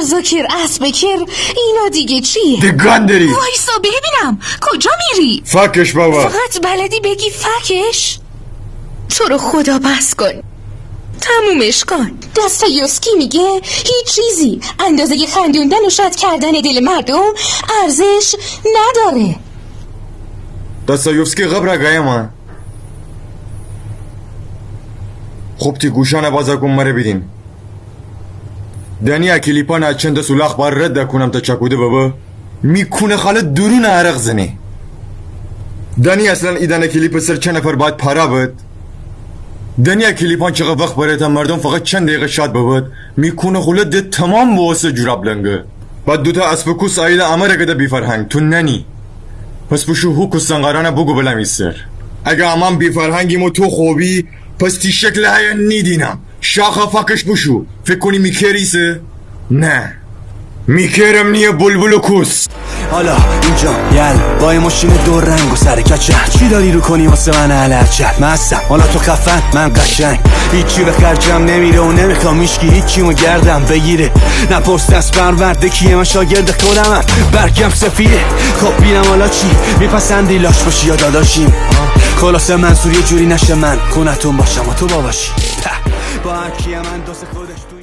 مذاکر اسبکر اینا دیگه چیه؟ دگان داری وایسا ببینم کجا میری؟ فکش بابا فقط بلدی بگی فکش؟ تو رو خدا بس کن تمومش کن. داستایوفسکی میگه هیچ چیزی اندازه خندوندن و شاد کردن دل مردم ارزش نداره. داستایوفسکی قبر گایا ما خوب تی گوشانه بازا کن مره بیدین دنیا کلیپان از چند سولاخ بار رد کنم تا چکوده بابا میکنه خاله درون عرق زنه. دنیا اصلا ایدن کلیپ سر چند نفر باید پارا بود. دنیا کلیپان چقدر وقت برای تا مردم فقط چند دقیقه شاد بود میکنه خاله ده تمام بواسه جوراب لنگه. بعد دوتا اسبکوس آیده امره گده بی فرهنگ تو ننی پس بشو هوکو سنگارانه بگو بلمی سر اگه امان بی فرهنگی مو تو خوبی پس تی شکل های نیدینم شاخه فکش بشو فکر کنی میکریسه؟ نه میکرم نیه بلبل و کس. حالا اینجا یل با این ماشین دور رنگ و سر کچه چی داری رو کنی واسه من علرچت مستم حالا تو خفن من قشنگ هیچی به خرجم نمیره و نمیخوام میشکی هیچیمو گردم بگیره نپرس دست برورده کیه من شاگرد خودمم برگم سفیده خب بینم حالا چی میپسندی لاش باشی یا داداشیم خلاصه منصور یه جوری نشه من خونتون باشم و تو باباشی با هر کیه من دوست خودش